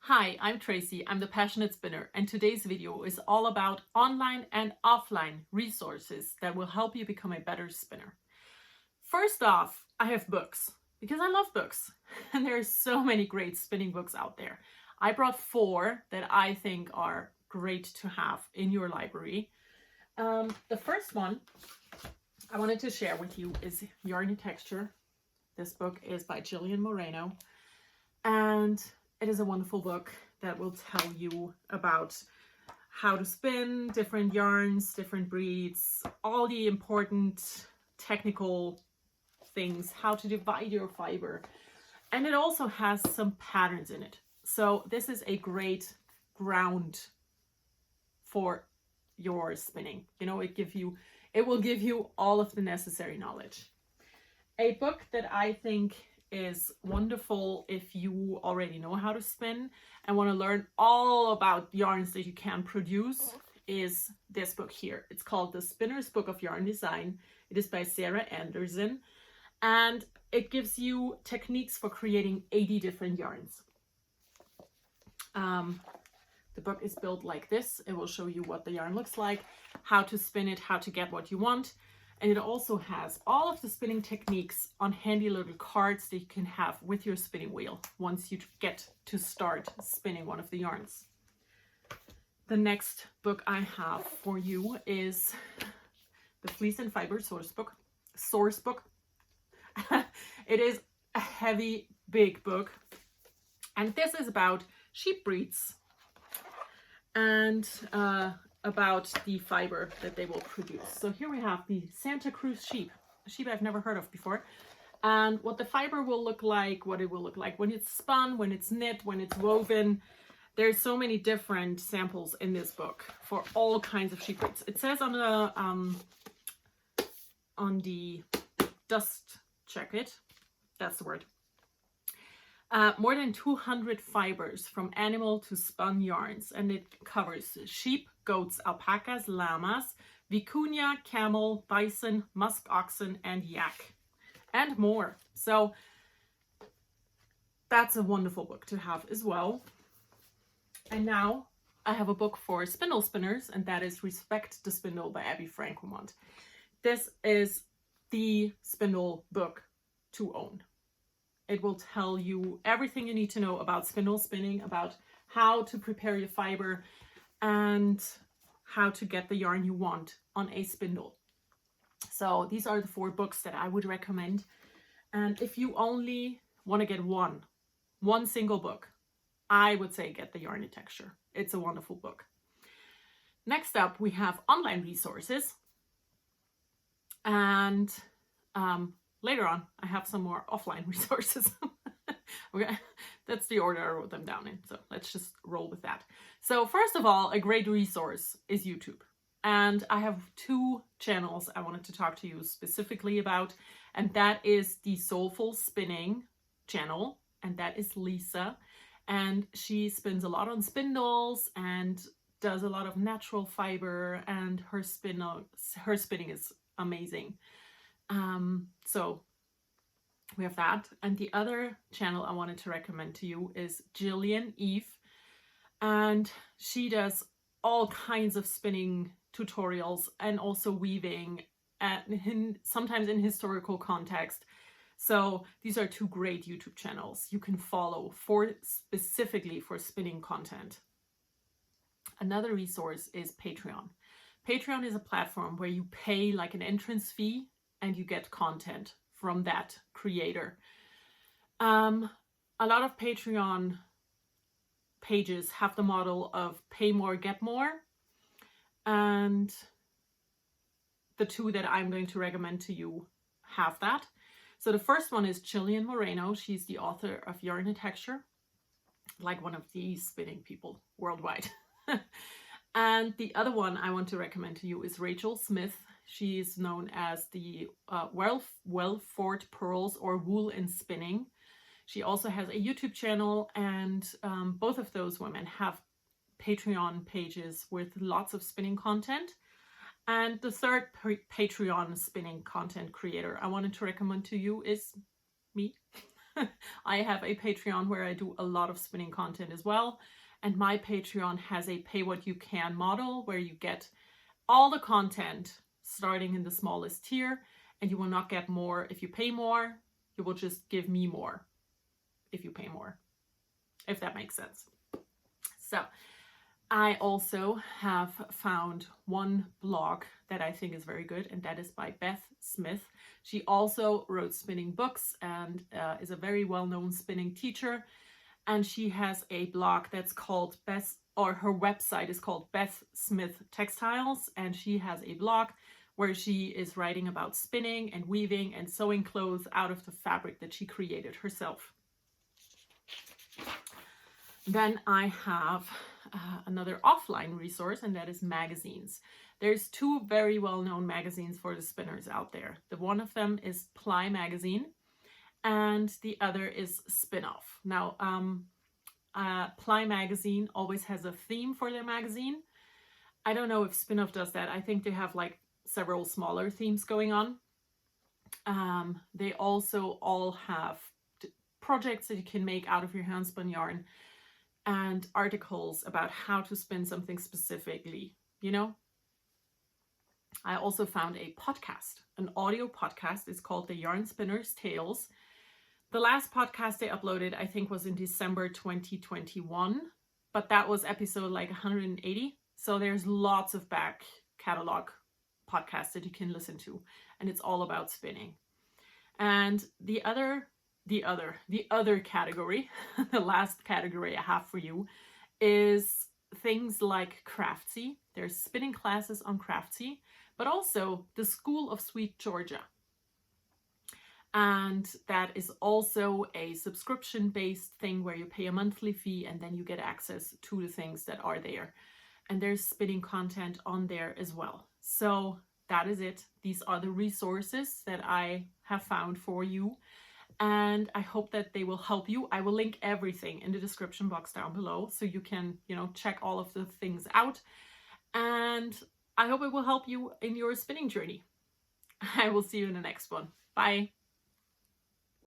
Hi, I'm Tracy. I'm the Passionate Spinner, and today's video is all about online and offline resources that will help you become a better spinner. First off, I have books because I love books, and there are so many great spinning books out there. I brought 4 that I think are great to have in your library. The first one I wanted to share with you is Yarn and Texture. This book is by Jillian Moreno, and it is a wonderful book that will tell you about how to spin different yarns, different breeds, all the important technical things, how to divide your fiber. And it also has some patterns in it. So this is a great ground for your spinning. You know, it will give you all of the necessary knowledge. A book that I think is wonderful if you already know how to spin and want to learn all about yarns that you can produce is this book here. It's called The Spinner's Book of Yarn Design. It is by Sarah Anderson, and it gives you techniques for creating 80 different yarns. The book is built like this. It will show you what the yarn looks like, how to spin it, how to get what you want. And it also has all of the spinning techniques on handy little cards that you can have with your spinning wheel once you get to start spinning one of the yarns. The next book I have for you is the Fleece and Fiber Source Book. It is a heavy, big book. And this is about sheep breeds and about the fiber that they will produce. So here we have the Santa Cruz sheep, a sheep I've never heard of before, and what the fiber will look like, what it will look like when it's spun, when it's knit, when it's woven. There's so many different samples in this book for all kinds of sheep breeds. It says on the dust jacket, that's the word, more than 200 fibers from animal to spun yarns, and it covers sheep, goats, alpacas, llamas, vicuña, camel, bison, musk oxen, and yak, and more. So that's a wonderful book to have as well. And now I have a book for spindle spinners, and that is Respect the Spindle by Abby Frankomont. This is the spindle book to own. It will tell you everything you need to know about spindle spinning, about how to prepare your fiber, and how to get the yarn you want on a spindle. So these are the 4 books that I would recommend. And if you only want to get one single book, I would say get the Yarn and Texture. It's a wonderful book. Next up, we have online resources. And later on, I have some more offline resources. Okay, that's the order I wrote them down in. So let's just roll with that. So first of all, a great resource is YouTube. And I have 2 channels I wanted to talk to you specifically about. And that is the Soulful Spinning channel. And that is Lisa. And she spins a lot on spindles and does a lot of natural fiber. And her spinning is amazing. So we have that. And the other channel I wanted to recommend to you is Jillian Eve. And she does all kinds of spinning tutorials and also weaving, sometimes in historical context. So these are 2 great YouTube channels you can follow specifically for spinning content. Another resource is Patreon. Patreon is a platform where you pay like an entrance fee and you get content from that creator. A lot of Patreon pages have the model of pay more, get more. And the 2 that I'm going to recommend to you have that. So the first one is Jillian Moreno. She's the author of Yarn and Texture, like one of the spinning people worldwide. And the other one I want to recommend to you is Rachel Smith. She is known as the Wellford Pearls or Wool and Spinning. She also has a YouTube channel, and both of those women have Patreon pages with lots of spinning content. And the third Patreon spinning content creator I wanted to recommend to you is me. I have a Patreon where I do a lot of spinning content as well. And my Patreon has a pay what you can model where you get all the content starting in the smallest tier, and you will not get more if you pay more. You will just give me more if you pay more, if that makes sense. So I also have found one blog that I think is very good, and that is by Beth Smith. She also wrote spinning books and is a very well-known spinning teacher. And she has a blog that's called her website is called Beth Smith Textiles. And she has a blog where she is writing about spinning and weaving and sewing clothes out of the fabric that she created herself. Then I have another offline resource, and that is magazines. There's two very well-known magazines for the spinners out there. The one of them is Ply Magazine, and the other is Spin-Off. Now, Ply Magazine always has a theme for their magazine. I don't know if Spin-Off does that. I think they have like several smaller themes going on. They also all have projects that you can make out of your hand-spun yarn and articles about how to spin something specifically, you know? I also found a podcast, an audio podcast. It's called The Yarn Spinner's Tales. The last podcast they uploaded, I think, was in December 2021, but that was episode like 180. So there's lots of back catalog podcasts that you can listen to, and it's all about spinning. And the other category, the last category I have for you, is things like Craftsy. There's spinning classes on Craftsy, but also the School of Sweet Georgia. And that is also a subscription-based thing where you pay a monthly fee and then you get access to the things that are there. And there's spinning content on there as well. So that is it. These are the resources that I have found for you. And I hope that they will help you. I will link everything in the description box down below so you can, check all of the things out. And I hope it will help you in your spinning journey. I will see you in the next one. Bye.